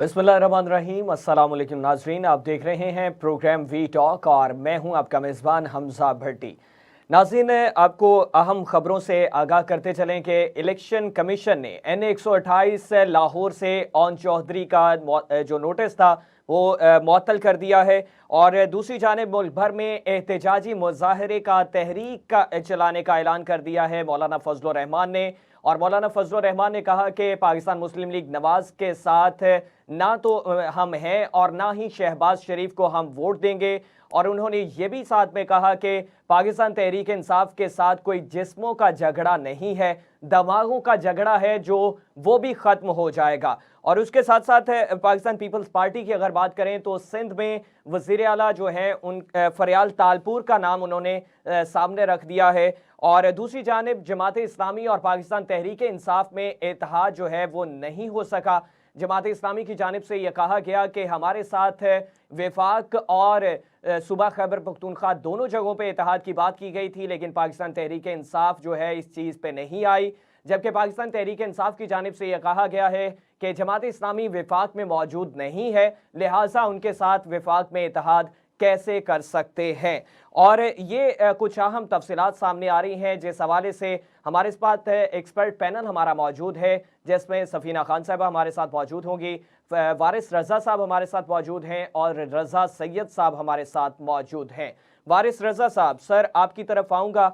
बिस्मिल्लाहिर्रहमानिर्रहीम, अस्सलाम वालेकुम नाजरीन। आप देख रहे हैं प्रोग्राम वी टॉक और मैं हूं आपका मेज़बान हमजा भट्टी। नाज़रीन, आपको अहम खबरों से आगाह करते चलें कि इलेक्शन कमीशन ने N128 लाहौर से ओन चौधरी का जो नोटिस था वो मुअत्तल कर दिया है। और दूसरी जानिब मुल्क भर में एहतजाजी मुजाहरे का तहरीक का चलाने का ऐलान कर दिया है मौलाना फजलुर रहमान ने। और मौलाना फजलुर रहमान ने कहा कि पाकिस्तान मुस्लिम लीग नवाज के साथ ना तो हम हैं और ना ही शहबाज शरीफ को हम वोट देंगे। और उन्होंने ये भी साथ में कहा कि पाकिस्तान तहरीक इंसाफ के साथ कोई जिस्मों का झगड़ा नहीं है, दिमागों का झगड़ा है जो वो भी ख़त्म हो जाएगा। और उसके साथ साथ पाकिस्तान पीपल्स पार्टी की अगर बात करें तो सिंध में वज़ीर आला जो है उन फरियाल तालपुर का नाम उन्होंने सामने रख दिया है। और दूसरी जानिब जमात इस्लामी और पाकिस्तान तहरीक इंसाफ में इत्तेहाद जो है वो नहीं हो सका। जमात इस्लामी की जानिब से यह कहा गया कि हमारे साथ वफाक और सूबा खैबर पख्तूनख्वा दोनों जगहों पे इत्तेहाद की बात की गई थी, लेकिन पाकिस्तान तहरीक इंसाफ जो है इस चीज़ पे नहीं आई। जबकि पाकिस्तान तहरीक इंसाफ की जानिब से यह कहा गया है कि जमात इस्लामी वफाक में मौजूद नहीं है, लिहाजा उनके साथ वफाक में इत्तेहाद कैसे कर सकते हैं। और ये कुछ अहम तफसीलात सामने आ रही हैं, जिस हवाले से हमारे साथ एक्सपर्ट पैनल हमारा मौजूद है, जिसमें सफीना खान साहबा हमारे साथ मौजूद होंगी, वारिस रज़ा साहब हमारे साथ मौजूद हैं और रज़ा सैयद साहब हमारे साथ मौजूद हैं। वारिस रज़ा साहब, सर आपकी तरफ आऊँगा।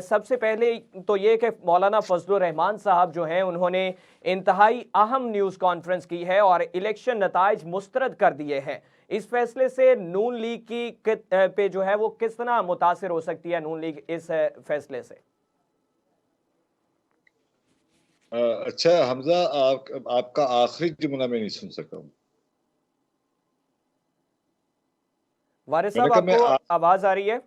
सबसे पहले तो ये कि मौलाना फजलुर रहमान साहब जो हैं उन्होंने इंतहाई अहम न्यूज़ कॉन्फ्रेंस की है और इलेक्शन नताइज मुस्तरद कर दिए हैं। इस फैसले से नून लीग की पे जो है वो किस तरह मुतासिर हो सकती है नून लीग इस फैसले से? अच्छा हमजा, आपका आखिरी जुमला मैं नहीं सुन सका हूँ। वारिस मैंने साहब, कहा आपको आवाज आ रही है?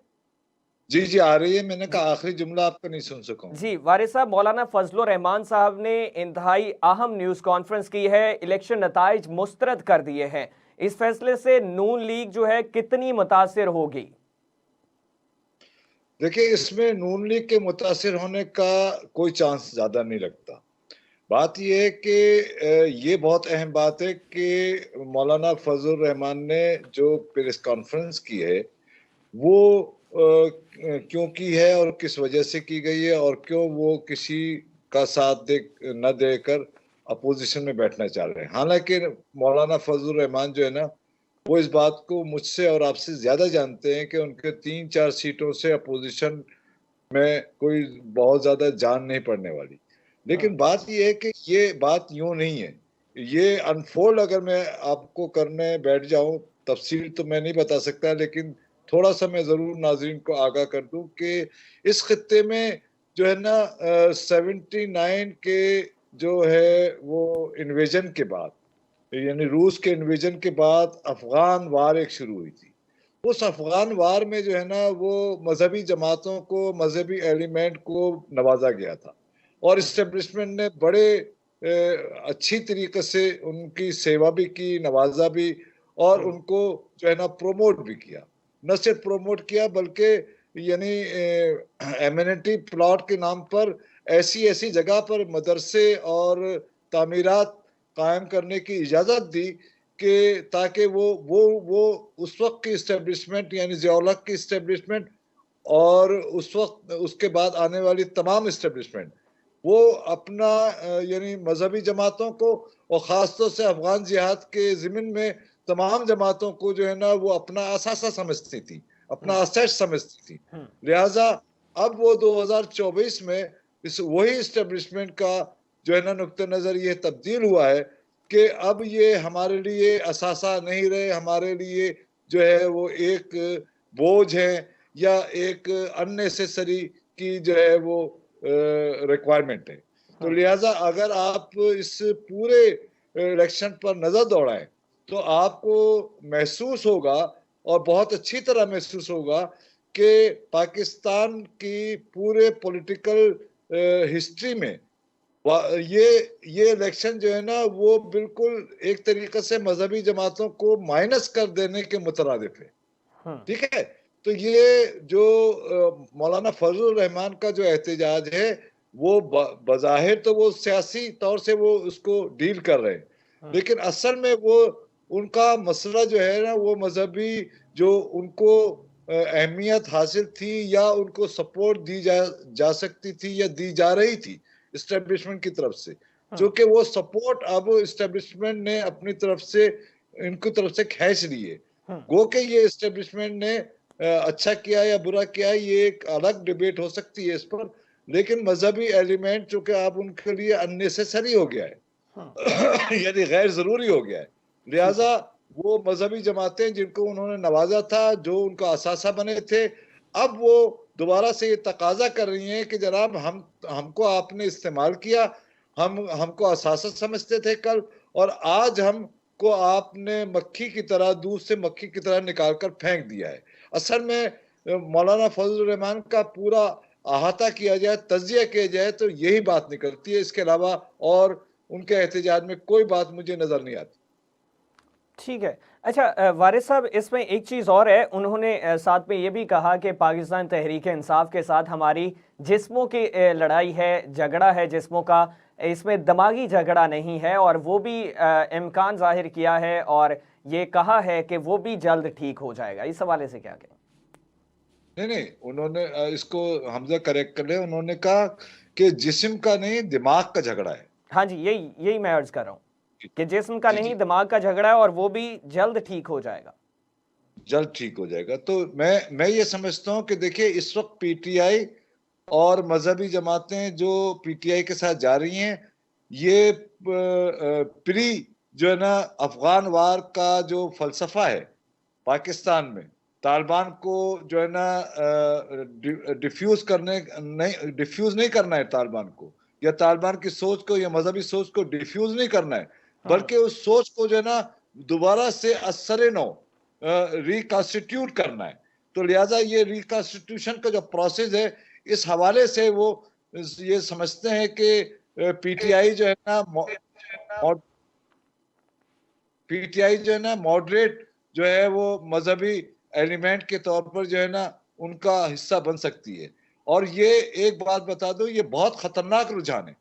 जी जी आ रही है। मैंने कहा आखिरी जुमला आपका नहीं सुन सका हूँ। जी वारिस साहब, मौलाना फजलुर रहमान साहब ने इंतहाई अहम न्यूज़ कॉन्फ्रेंस की है, इलेक्शन नताइज मुस्तरद कर दिए हैं। इस फैसले से नून लीग जो है कितनी मुतासिर होगी? देखिए, इसमें नून लीग के मुतासिर होने का कोई चांस ज्यादा नहीं लगता। बात यह है कि ये बहुत अहम बात है कि मौलाना फजलुर रहमान ने जो प्रेस कॉन्फ्रेंस की है वो क्यों की है और किस वजह से की गई है और क्यों वो किसी का साथ दे न देकर अपोजिशन में बैठना चाह रहे हैं। हालांकि मौलाना फजलुर रहमान जो है ना, वो इस बात को मुझसे और आपसे ज्यादा जानते हैं कि उनके 3-4 सीटों से अपोजिशन में कोई बहुत ज्यादा जान नहीं पड़ने वाली। लेकिन बात यह है कि ये बात यूं नहीं है। ये अनफोल्ड अगर मैं आपको करने बैठ जाऊं, तफसील तो मैं नहीं बता सकता, लेकिन थोड़ा सा मैं जरूर नाजरीन को आगाह कर दूं कि इस खत्ते में जो है ना 79 के जो है वो इन्वेजन के बाद, यानी रूस के इन्वेजन के बाद अफगान वार एक शुरू हुई थी। उस अफगान वार में जो है ना वो मजहबी जमातों को, मजहबी एलिमेंट को नवाजा गया था और इस्टेब्लिशमेंट ने बड़े अच्छी तरीके से उनकी सेवा भी की, नवाजा भी, और उनको जो है ना प्रोमोट भी किया। न सिर्फ प्रोमोट किया बल्कि यानी एमिनिटी प्लॉट के नाम पर ऐसी ऐसी जगह पर मदरसे और तामीरात कायम करने की इजाज़त दी कि ताकि वो उस वक्त की इस्टेब्लिशमेंट यानी ज़िया-उल-हक की इस्टेब्लिशमेंट और उस वक्त उसके बाद आने वाली तमाम इस्टेब्लिशमेंट वो अपना यानी मजहबी जमातों को और ख़ासतौर से अफगान जिहाद के ज़िम्न में तमाम जमातों को जो है ना वो अपना असासा समझती थी, अपना असेट समझती थी। लिहाजा अब वो 2024 में इस वही इस्टेब्लिशमेंट का जो है ना नुक्ते नज़र ये तब्दील हुआ है कि अब ये हमारे लिए असासा नहीं रहे, हमारे लिए जो है वो एक बोझ है या एक अननेसेसरी की जो है वो रिक्वायरमेंट है। तो लिहाजा अगर आप इस पूरे इलेक्शन पर नजर दौड़ाएं तो आपको महसूस होगा और बहुत अच्छी तरह महसूस होगा कि पाकिस्तान की पूरे पॉलिटिकल हिस्ट्री में ये इलेक्शन जो है ना वो बिल्कुल एक तरीके से मजहबी जमातों को माइनस कर देने के मुतरादिफ है। ठीक है, तो ये जो मौलाना फजलुर रहमान का जो एहतजाज है वो बज़ाहिर तो वो सियासी तौर से वो उसको डील कर रहे हैं, लेकिन असल में वो उनका मसला जो है ना, वो मजहबी जो उनको अहमियत हासिल थी या उनको सपोर्ट दी जा सकती थी या दी जा रही थी इस्टेब्लिशमेंट की तरफ से, जो कि वो सपोर्ट अब इस्टेब्लिशमेंट ने अपनी तरफ से इनकी तरफ से खींच ली है। गो के ये इस्टेब्लिशमेंट ने अच्छा किया या बुरा किया, ये एक अलग डिबेट हो सकती है इस पर, लेकिन मजहबी एलिमेंट चूंकि अब उनके लिए अननेसेसरी हो गया है यानी गैर जरूरी हो गया है, लिहाजा वो मजहबी जमातें जिनको उन्होंने नवाजा था, जो उनका असासा बने थे, अब वो दोबारा से ये तकाजा कर रही हैं कि जनाब हमको आपने इस्तेमाल किया, हमको असासा समझते थे कल, और आज हमको आपने मक्खी की तरह, दूध से मक्खी की तरह निकाल कर फेंक दिया है। असल में मौलाना फजलुर रहमान का पूरा अहाता किया जाए, तज्जिया किया जाए, तो यही बात निकलती है। इसके अलावा और उनके एहतजाज में कोई बात मुझे नजर नहीं आती। ठीक है। अच्छा वारिस साहब, इसमें एक चीज़ और है, उन्होंने साथ में ये भी कहा कि पाकिस्तान तहरीक इंसाफ के साथ हमारी जिस्मों की लड़ाई है, झगड़ा है जिस्मों का, इसमें दिमागी झगड़ा नहीं है, और वो भी इम्कान जाहिर किया है और ये कहा है कि वो भी जल्द ठीक हो जाएगा। इस हवाले से क्या कहें? नहीं, उन्होंने इसको हमजा करेक्ट कर लिया, उन्होंने कहा कि जिस्म का नहीं दिमाग का झगड़ा है। हाँ जी, यही मैं अर्ज कर रहा हूँ कि जिस्म का जी नहीं जी, दिमाग का झगड़ा है और वो भी जल्द ठीक हो जाएगा। जल्द ठीक हो जाएगा। तो मैं ये समझता हूँ कि देखिए, इस वक्त पीटीआई और मजहबी जमातें जो पीटीआई के साथ जा रही हैं, ये प्री जो है ना अफगान वार का जो फलसफा है पाकिस्तान में, तालिबान को जो है ना डिफ्यूज नहीं करना है तालिबान को, या तालिबान की सोच को या मजहबी सोच को डिफ्यूज नहीं करना है, बल्कि उस सोच को जो है ना दोबारा से असर नौ रिकॉन्स्टिट्यूट करना है। तो लिहाजा ये रिकॉन्स्टिट्यूशन का जो प्रोसेस है, इस हवाले से वो ये समझते हैं कि पीटीआई जो है ना पीटीआई जो है ना मॉडरेट जो है वो मजहबी एलिमेंट के तौर पर जो है ना उनका हिस्सा बन सकती है। और ये एक बात बता दो, ये बहुत खतरनाक रुझान है।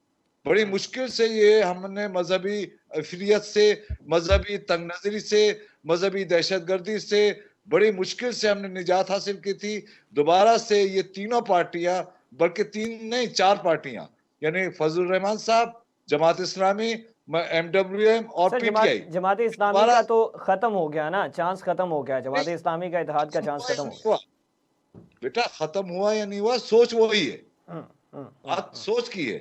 बड़ी मुश्किल से ये हमने मजहबी अफिलियत से, मजहबी तंग नजरी से, मजहबी दहशतगर्दी से बड़ी मुश्किल से हमने निजात हासिल की थी। दोबारा से ये तीनों पार्टियां, बल्कि तीन नहीं 4 पार्टियां, यानी फजलुर रहमान साहब, जमात इस्लामी, एमडब्ल्यूएम और सर, पीटीआई, जमात इस्लामी दोबारा का तो खत्म हो गया ना, चांस खत्म हो गया, जमात इस्लामी का इत्तेहाद का चांस खत्म हो गया। हुआ बेटा, खत्म हुआ या नहीं हुआ, सोच वही है, बात हम्म, सोच की है।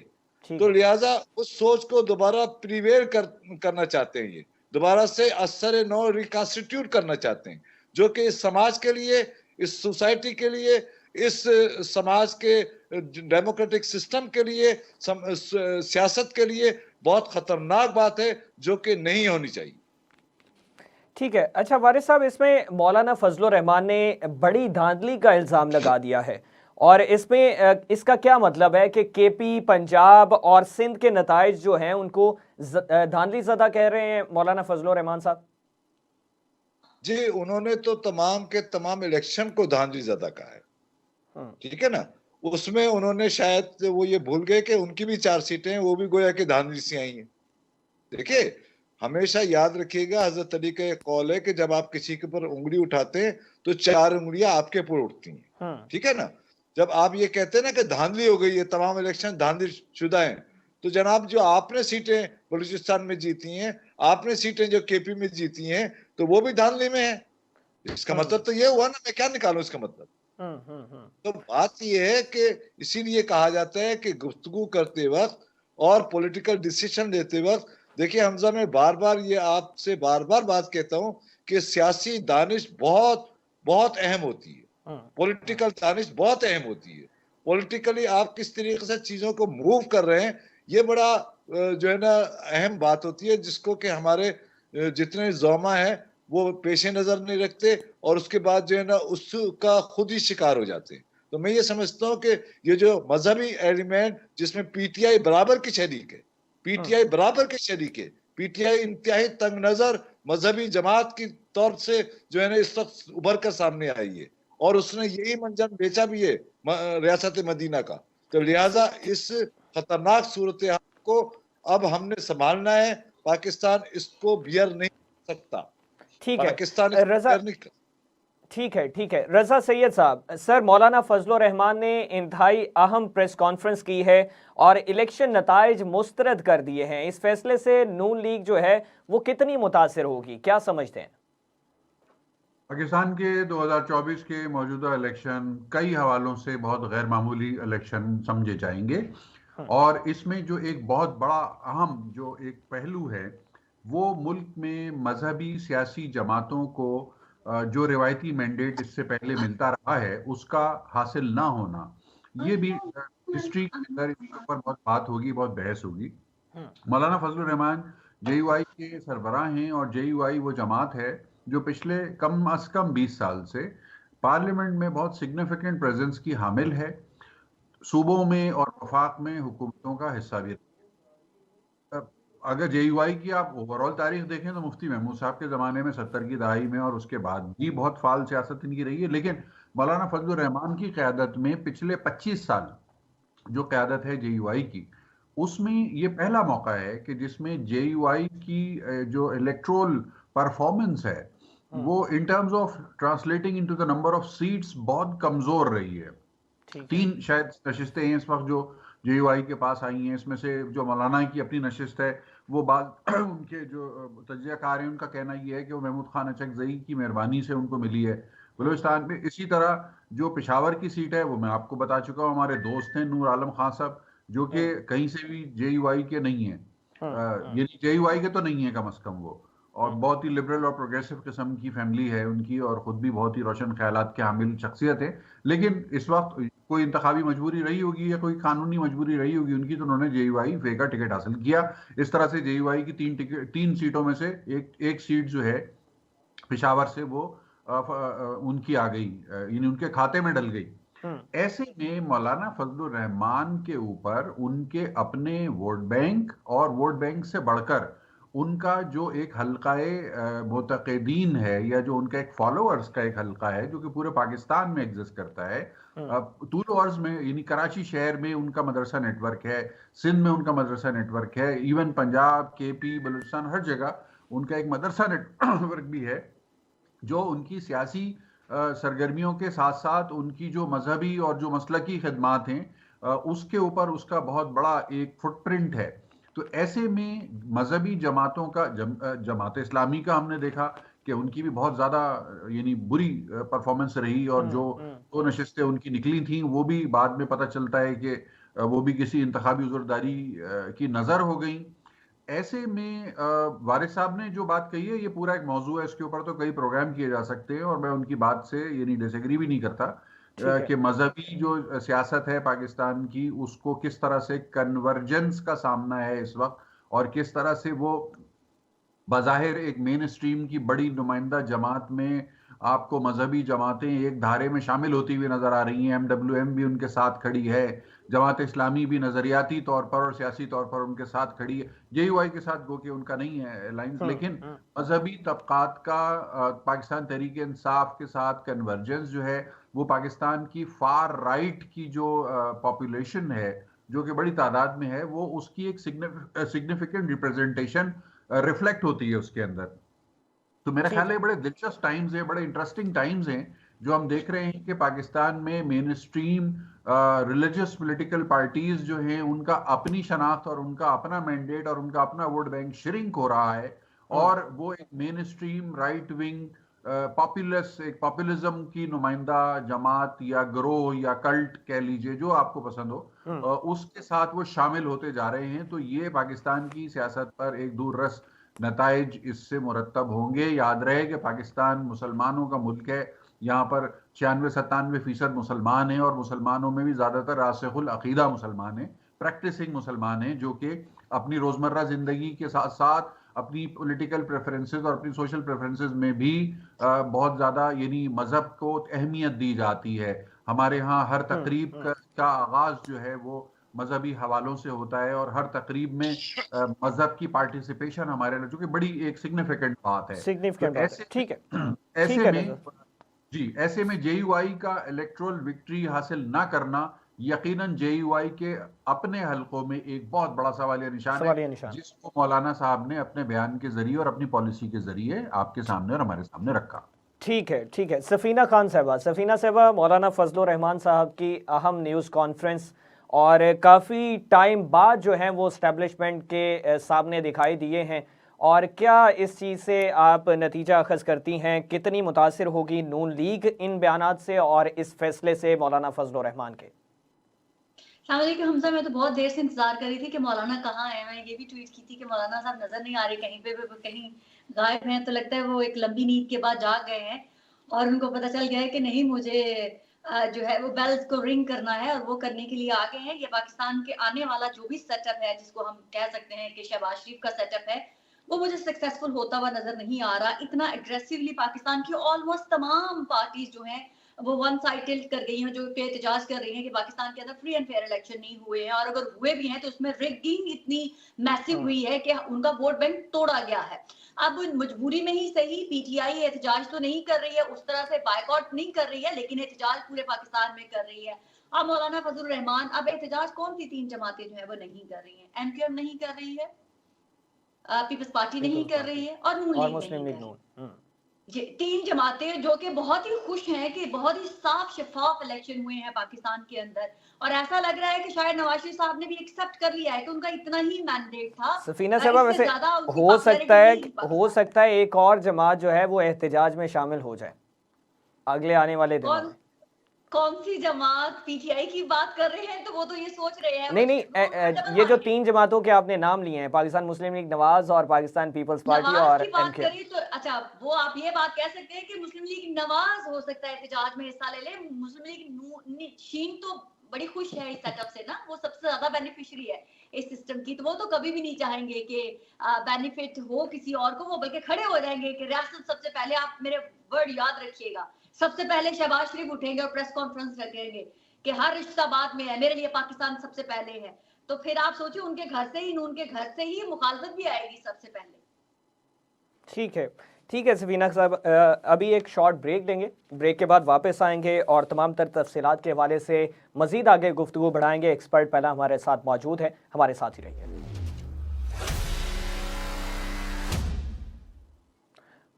ठीक तो है। लिहाजा उस सोच को दोबारा प्रिवेल करना चाहते हैं, ये दोबारा से असर नौ रिकॉन्स्टिट्यूट करना चाहते हैं, जो कि इस समाज के लिए, इस सोसाइटी के लिए, इस समाज के डेमोक्रेटिक सिस्टम के लिए, सियासत के लिए बहुत खतरनाक बात है, जो कि नहीं होनी चाहिए। ठीक है। अच्छा वारिस साहब, इसमें मौलाना फजलुर रहमान ने बड़ी धांधली का इल्ज़ाम लगा दिया है, और इसमें इसका क्या मतलब है कि केपी, पंजाब और सिंध के नताइज जो हैं उनको धांधली ज़दा कह रहे हैं मौलाना फजलुर रहमान साहब? जी, उन्होंने तो तमाम के तमाम इलेक्शन को धांधली ज़दा कहा है, ठीक है ना। उसमें उन्होंने शायद वो ये भूल गए कि उनकी भी 4 सीटें हैं, वो भी गोया कि धांधली से आई हैं। देखिए, हमेशा याद रखिएगा, हजरत अली का एक कौल है कि जब आप किसी के ऊपर उंगली उठाते हैं तो 4 उंगलियां आपके ऊपर उठती हैं, ठीक है ना। जब आप ये कहते हैं ना कि धांधली हो गई है, तमाम इलेक्शन धांधली शुदा हैं, तो जनाब जो आपने सीटें बलूचिस्तान में जीती हैं, आपने सीटें जो केपी में जीती हैं, तो वो भी धांधली में है। इसका मतलब तो ये हुआ ना, मैं क्या निकालूं इसका मतलब। तो बात ये है कि इसीलिए कहा जाता है कि गुफ्तगू करते वक्त और पॉलिटिकल डिसीजन लेते वक्त, देखिए हमजा, मैं बार बार ये आपसे बार बार बात कहता हूं कि सियासी दानिश बहुत बहुत अहम होती है, पॉलिटिकल दानिश बहुत अहम होती है। पॉलिटिकली आप किस तरीके से चीजों को मूव कर रहे हैं, ये बड़ा जो है ना अहम बात होती है, जिसको कि हमारे जितने ज़ौमा है वो पेशे नजर नहीं रखते, और उसके बाद जो है ना उसका खुद ही शिकार हो जाते हैं। तो मैं ये समझता हूं कि ये जो मजहबी एलिमेंट, जिसमें पीटीआई बराबर की शरीक है, पीटीआई बराबर के शरीक है, पीटीआई इंतहाई तंग नजर मजहबी जमात की तौर से जो है ना इस वक्त उभर कर सामने आई है, और उसने यही मंजर बेचा भी है रियासत मदीना का। तो लिहाजा इस खतरनाक सूरत हाल को अब हमने संभालना है, पाकिस्तान इसको बियर नहीं कर सकता। ठीक है पाकिस्तान इसको रजा, बियर नहीं कर। ठीक है रजा सैयद साहब, सर मौलाना फजलुर रहमान ने इंतहाई अहम प्रेस कॉन्फ्रेंस की है और इलेक्शन नताइज मुस्तरद कर दिए हैं। इस फैसले से नून लीग जो है वो कितनी मुतासिर होगी, क्या समझते हैं? पाकिस्तान के 2024 के मौजूदा इलेक्शन कई हवालों से बहुत गैर मामूली इलेक्शन समझे जाएंगे और इसमें जो एक बहुत बड़ा अहम जो एक पहलू है वो मुल्क में मजहबी सियासी जमातों को जो रिवायती मैंडेट इससे पहले मिलता रहा है उसका हासिल ना होना, ये भी हिस्ट्री के अंदर इसके ऊपर बहुत बात होगी, बहुत बहस होगी। मौलाना फजलुर रहमान जेयूआई के सरबराह हैं और जेयूआई वो जमात है जो पिछले कम अज कम 20 साल से पार्लियामेंट में बहुत सिग्निफिकेंट प्रेजेंस की हामिल है, सूबों में और वफाक में हुकूमतों का हिस्सा भी। अगर जेयूआई की आप ओवरऑल तारीख देखें तो मुफ्ती महमूद साहब के ज़माने में 70 की दहाई में और उसके बाद भी बहुत फाल सियासत इनकी रही है, लेकिन मौलाना फजलुर रहमान की क़यादत में पिछले 25 साल जो क़यादत है जेयूआई की, उसमें ये पहला मौका है कि जिसमें जेयूआई की जो इलेक्ट्रोल परफॉर्मेंस है वो in terms of translating into the number of seats बहुत कमज़ोर रही है। 3 शायद नशिस्तें हैं इस वक्त जो जेयूआई के पास आई हैं, इसमें से जो मौलाना की अपनी नशिस्त है वो बाद उनके जो तज्जियाकार हैं उनका कहना ये है कि वो महमूद खान अचकज़ई की मेहरबानी से उनको मिली है बलूचिस्तान में। इसी तरह जो पेशावर की सीट है वो मैं आपको बता चुका हूँ, हमारे दोस्त हैं नूर आलम खान साहब जो कि कहीं से भी जेयूआई के नहीं है, यानी जेयूआई के तो नहीं है कम अज कम वो, और बहुत ही लिबरल और प्रोग्रेसिव किस्म की फैमिली है उनकी और खुद भी बहुत ही रोशन ख्यालात के हामिल शख्सियत है। लेकिन इस वक्त कोई इंतखाबी मजबूरी रही होगी या कोई कानूनी मजबूरी रही होगी उनकी, तो उन्होंने जेयूआई फे का टिकट हासिल किया। इस तरह से जेयूआई की 3 सीटों में से एक सीट जो है पेशावर से वो उनकी आ गई, यानी उनके खाते में डल गई। ऐसे में मौलाना फजलुर रहमान के ऊपर उनके अपने वोट बैंक और वोट बैंक से बढ़कर उनका जो एक हल्काए मुतक़ीदीन है या जो उनका एक फॉलोअर्स का एक हल्का है जो कि पूरे पाकिस्तान में एग्जिस्ट करता है, तूल अर्ज में यानी कराची शहर में उनका मदरसा नेटवर्क है, सिंध में उनका मदरसा नेटवर्क है, इवन पंजाब, केपी, बलूचिस्तान हर जगह उनका एक मदरसा नेटवर्क भी है जो उनकी सियासी सरगर्मियों के साथ साथ उनकी जो मजहबी और जो मसलकी खिदमात हैं उसके ऊपर उसका बहुत बड़ा एक फुटप्रिंट है। तो ऐसे में मजहबी जमातों का जमात इस्लामी का हमने देखा कि उनकी भी बहुत ज़्यादा यानी बुरी परफॉर्मेंस रही और जो 2 नशिस्तें उनकी निकली थी वो भी बाद में पता चलता है कि वो भी किसी इंतखाबी उज़रदारी की नज़र हो गई। ऐसे में वारिस साहब ने जो बात कही है ये पूरा एक मौजू है, इसके ऊपर तो कई प्रोग्राम किए जा सकते हैं और मैं उनकी बात से यानी डिसएग्री भी नहीं करता कि मजहबी जो सियासत है पाकिस्तान की उसको किस तरह से कन्वर्जेंस का सामना है इस वक्त और किस तरह से वो बज़ाहिर एक मेन स्ट्रीम की बड़ी नुमाइंदा जमात में आपको मजहबी जमातें एक धारे में शामिल होती हुई नजर आ रही हैं। MWM भी उनके साथ खड़ी है, जमात इस्लामी भी नजरियाती तौर पर और सियासी तौर पर उनके साथ खड़ी है, जेयूआई के साथ गो के उनका नहीं है अलायंस, लेकिन मजहबी तबकात का पाकिस्तान तहरीक इंसाफ के साथ कन्वर्जेंस जो है वो पाकिस्तान की फार राइट की जो पॉपुलेशन है जो कि बड़ी तादाद में है वो उसकी एक सिग्निफिकेंट रिप्रेजेंटेशन रिफ्लेक्ट होती है उसके अंदर। तो मेरा ख्याल है बड़े दिलचस्प टाइम्स हैं, बड़े इंटरेस्टिंग टाइम्स हैं जो हम देख रहे हैं कि पाकिस्तान में main stream religious political parties जो हैं उनका अपनी शनाख्त और उनका अपना मैंडेट और उनका अपना वोट बैंक श्रिंक हो रहा है और वो एक main stream right wing populism की नुमाइंदा जमात या ग्रोह या कल्ट कह लीजिए जो आपको पसंद हो उसके साथ वो शामिल होते जा रहे हैं। तो ये पाकिस्तान की सियासत पर एक दूररस नताइज इससे मुरतब होंगे। याद रहे कि पाकिस्तान मुसलमानों का मुल्क है, यहाँ पर 96-97% मुसलमान हैं और मुसलमानों में भी ज़्यादातर रासिखुल अकीदा मुसलमान हैं, प्रैक्टिसिंग मुसलमान हैं जो कि अपनी रोज़मर्रा ज़िंदगी के साथ साथ अपनी पॉलिटिकल प्रेफरेंसेस और अपनी सोशल प्रेफरेंसेस में भी बहुत ज़्यादा यानी मज़हब को अहमियत दी जाती है। हमारे यहाँ हर तकरीब का आगाज़ जो है वो मजहबी हवालों से होता है और हर तकरीब में मजहब की पार्टिसिपेशन हमारे लिए जो कि बड़ी एक सिग्निफिकेंट बात है। ठीक है, ऐसे में जी ऐसे में जेयूआई का इलेक्टोरल विक्ट्री हासिल ना करना यकीनन जेयूआई के अपने हलकों में एक बहुत बड़ा सवालिया निशान सवालिया है, निशान। जिसको मौलाना साहब ने अपने बयान के जरिए और अपनी पॉलिसी के जरिए आपके सामने और हमारे सामने रखा। ठीक है, ठीक है। सफीना खान साहबा, मौलाना फजलुर रहमान साहब की अहम न्यूज़ कॉन्फ्रेंस और काफ़ी टाइम बाद जो है वो स्टैब्लिशमेंट के सामने दिखाई दिए हैं, और क्या इस चीज़ से आप नतीजा अखज़ करती हैं, कितनी मुतासिर होगी नून लीग इन बयानात से और इस फैसले से मौलाना फजलुर रहमान के? सलामुअलैकुम हमजा, मैं तो बहुत देर से इंतजार कर रही थी कि मौलाना कहाँ है। मैं ये भी ट्वीट की थी कि मौलाना साहब नजर नहीं आ रहे, कहीं पे भी कहीं गायब हैं। तो लगता है वो एक लंबी नींद के बाद जाग गए हैं और उनको पता चल गया है कि नहीं, मुझे जो है वो बेल्स को रिंग करना है, और वो करने के लिए आ गए हैं। ये पाकिस्तान के आने वाला जो भी सेटअप है, जिसको हम कह सकते हैं कि शहबाज शरीफ का सेटअप है, वो मुझे सक्सेसफुल होता हुआ नजर नहीं आ रहा। इतना एग्रेसिवली पाकिस्तान की ऑलमोस्ट तमाम पार्टीज जो हैं वो वन साइड टिल्ट कर गई हैं, जो कि एहतजाज कर रही हैं कि पाकिस्तान के अंदर फ्री एंड फेयर इलेक्शन नहीं हुए हैं, और अगर हुए भी हैं तो उसमें रिगिंग इतनी मैसिव हुई है कि उनका वोट बैंक तोड़ा गया है। अब मजबूरी में ही सही, पीटीआई एहतजाज तो नहीं कर रही है, उस तरह से बायकॉट नहीं कर रही है, लेकिन एहतजाज पूरे पाकिस्तान में कर रही है। अब मौलाना फजलुर रहमान, अब एहतजाज कौन सी 3 जमातें जो है वो नहीं कर रही है? एमक्यूएम नहीं कर रही है, पीपल्स पार्टी नहीं कर रही है, और नून लीग मुस्लिम नहीं लीग कर नून। रही। ये 3 जमातें जो कि बहुत ही खुश हैं कि बहुत ही साफ शफाफ इलेक्शन हुए हैं पाकिस्तान के अंदर, और ऐसा लग रहा है कि शायद नवाज शरीफ साहब ने भी एक्सेप्ट कर लिया है कि उनका इतना ही मैंडेट था। सफीना साहबा, इससे वैसे ज्यादा उनकी हो सकता है popularity नहीं पाकिस्तान। एक और जमात जो है वो एहतजाज में शामिल हो जाए अगले आने वाले दिनों में। कौन सी जमात? पीटीआई की बात कर रहे हैं तो वो तो ये सोच रहे हैं नहीं, ये जो 3 जमातों के आपने नाम लिए हैं, पाकिस्तान मुस्लिम लीग नवाज और पाकिस्तान पीपल्स पार्टी नवाज और की बात एमक्यूएम। करें तो अच्छा, वो आप ये बात कह सकते हैं कि मुस्लिम लीग नवाज हो सकता है एहतजाज में हिस्सा ले ले। मुस्लिम लीग शीन तो बड़ी खुश है इस सेटअप से ना, वो सबसे ज्यादा बेनिफिशियरी है इस सिस्टम की, तो वो तो कभी भी नहीं चाहेंगे कि बेनिफिट हो किसी और को। वो बल्कि खड़े हो जाएंगे कि रियासत सबसे पहले, आप मेरे वर्ड याद रखिएगा, सबसे पहले शहबाज शरीफ उठेंगे और प्रेस कॉन्फ्रेंस रखेंगे कि हर रिश्ता बाद में है, मेरे लिए पाकिस्तान सबसे पहले है। तो फिर आप सोचिए, उनके घर से ही, नून के घर से ही मुखालफत भी आएगी सबसे पहले। ठीक है, ठीक है सफीना साहब, अभी एक शॉर्ट ब्रेक लेंगे, ब्रेक के बाद वापस आएंगे और तमाम तर तफसीलात के हवाले से मजीद आगे गुफ्तगू बढ़ाएंगे। एक्सपर्ट पहला हमारे साथ मौजूद है, हमारे साथ ही रहिए।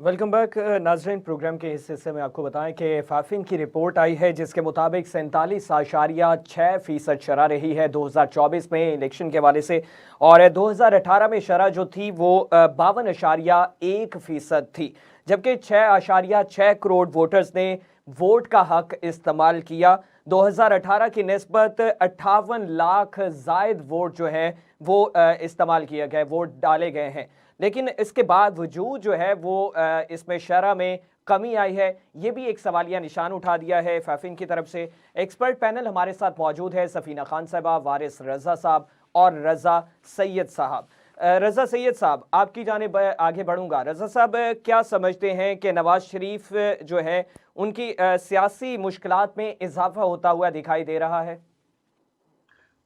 वेलकम बैक नाजरीन। प्रोग्राम के इस हिस्से में आपको बताएं कि फाफिन की रिपोर्ट आई है जिसके मुताबिक 47.6% शरह रही है 2024 में इलेक्शन के हवाले से, और 2018 में शरह जो थी वो 52.1% थी, जबकि 6.6 करोड़ वोटर्स ने वोट का हक इस्तेमाल किया। 2018 की निस्बत 58 लाख जायद वोट जो है वो इस्तेमाल किया गया, वोट डाले गए हैं, लेकिन इसके बावजूद जो है वो इसमें शरह में कमी आई है। ये भी एक सवालिया निशान उठा दिया है फाफिन की तरफ से। एक्सपर्ट पैनल हमारे साथ मौजूद है, सफीना खान साहबा, वारिस रजा साहब और रजा सैयद साहब। रजा सैयद साहब, आपकी जानिब आगे बढ़ूंगा। रजा साहब, क्या समझते हैं कि नवाज शरीफ जो है उनकी सियासी मुश्किलात में इजाफा होता हुआ दिखाई दे रहा है?